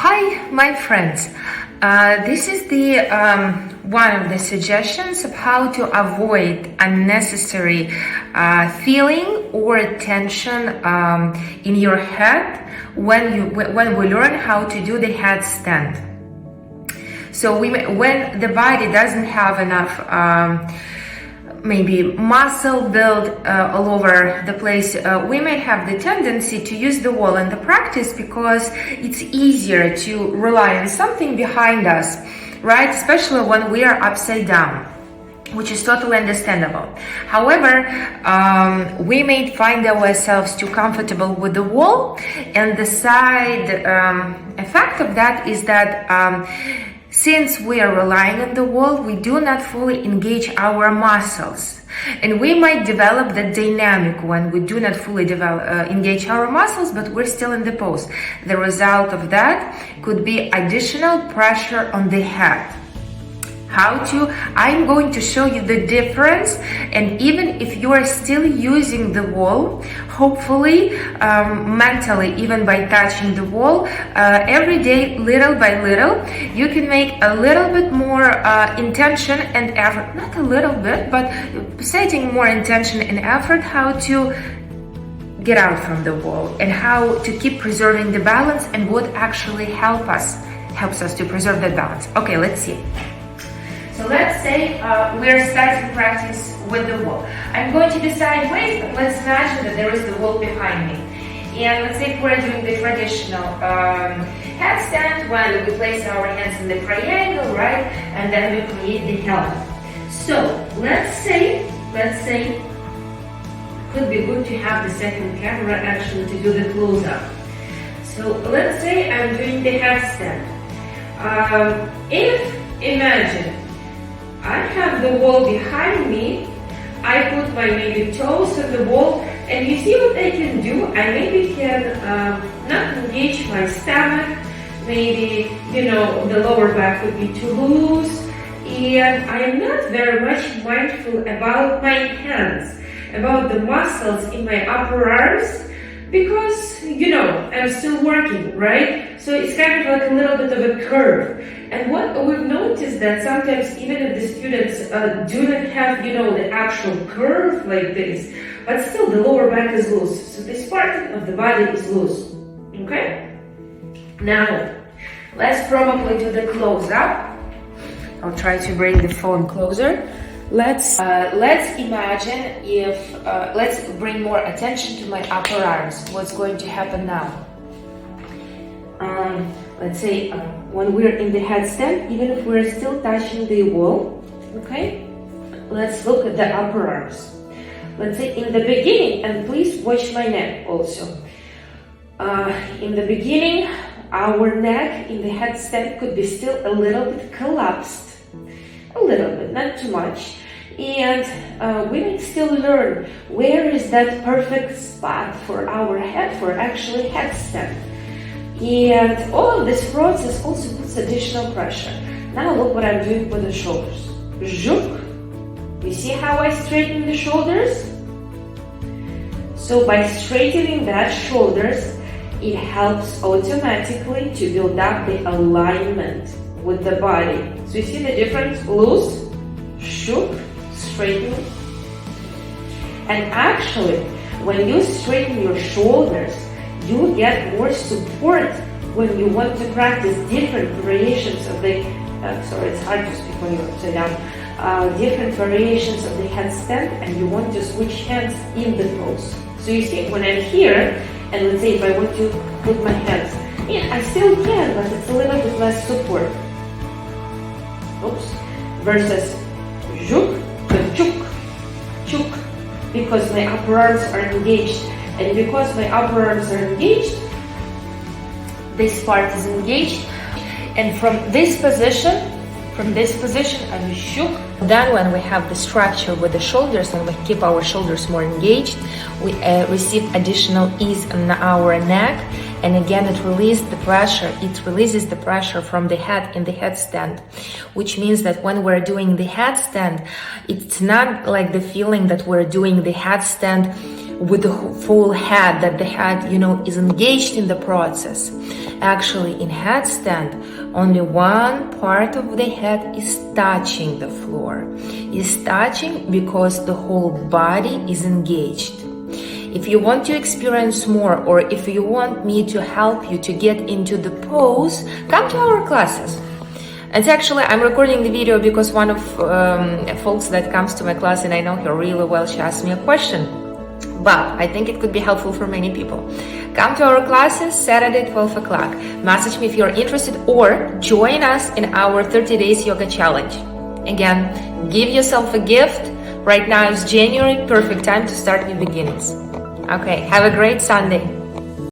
Hi, my friends. This is the one of the suggestions of how to avoid unnecessary feeling or tension in your head when we learn how to do the headstand. So when the body doesn't have enough maybe muscle build all over the place, we may have the tendency to use the wall in the practice because it's easier to rely on something behind us, right? Especially when we are upside down, which is totally understandable. However, we may find ourselves too comfortable with the wall, and the side effect of that is that since we are relying on the wall, we do not fully engage our muscles. And we might develop the dynamic when we do not fully engage our muscles, but we're still in the pose. The result of that could be additional pressure on the head. I'm going to show you the difference, and even if you are still using the wall, hopefully mentally, even by touching the wall every day, little by little, you can make a little bit more intention and effort, not a little bit, but setting more intention and effort how to get out from the wall and how to keep preserving the balance and what actually helps us to preserve that balance. Okay, let's see. So let's say we're starting practice with the wall. I'm going to be sideways, but let's imagine that there is the wall behind me. And let's say we're doing the traditional headstand when we place our hands in the triangle, right? And then we create the helmet. So let's say, could be good to have the second camera actually to do the close-up. So let's say I'm doing the headstand. Imagine I have the wall behind me, I put my maybe toes on the wall, and you see what I can do? I maybe can not engage my stomach, maybe, the lower back would be too loose, and I am not very much mindful about my hands, about the muscles in my upper arms, because, I'm still working, right? So it's kind of like a little bit of a curve. And what we've noticed that sometimes even if the students do not have, the actual curve like this, but still the lower back is loose. So this part of the body is loose, okay? Now, let's probably do the close-up. I'll try to bring the phone closer. Let's imagine let's bring more attention to my upper arms. What's going to happen now? Let's say when we're in the headstand, even if we're still touching the wall, okay? Let's look at the upper arms. Let's say in the beginning, and please watch my neck also. In the beginning, our neck in the headstand could be still a little bit collapsed. A little bit, not too much. And we need still learn where is that perfect spot for our head, for actually headstand. And all of this process also puts additional pressure. Now look what I'm doing with the shoulders. Zhouk. You see how I straighten the shoulders? So by straightening that shoulders, it helps automatically to build up the alignment with the body. So you see the difference? Loose, zhouk, straightening. And actually, when you straighten your shoulders, you get more support when you want to practice different variations of the, it's hard to speak when you're upside down, different variations of the headstand, and you want to switch hands in the pose. So you see, when I'm here, and let's say if I want to put my hands, I still can, but it's a little bit less support. Oops. Versus zhouk, chuk, because my upper arms are engaged. And because my upper arms are engaged, this part is engaged. And from this position, I'm shook. Then when we have the structure with the shoulders and we keep our shoulders more engaged, we receive additional ease in our neck. And again, it releases the pressure from the head in the headstand, which means that when we're doing the headstand, it's not like the feeling that we're doing the headstand with the full head, that the head, is engaged in the process. Actually, in headstand, only one part of the head is touching the floor. Is touching because the whole body is engaged. If you want to experience more, or if you want me to help you to get into the pose, come to our classes. And actually, I'm recording the video because one of folks that comes to my class, and I know her really well, she asked me a question. But I think it could be helpful for many people. Come to our classes Saturday, 12 o'clock. Message me if you're interested, or join us in our 30 days yoga challenge. Again, give yourself a gift. Right now is January, perfect time to start new beginnings. Okay, have a great Sunday.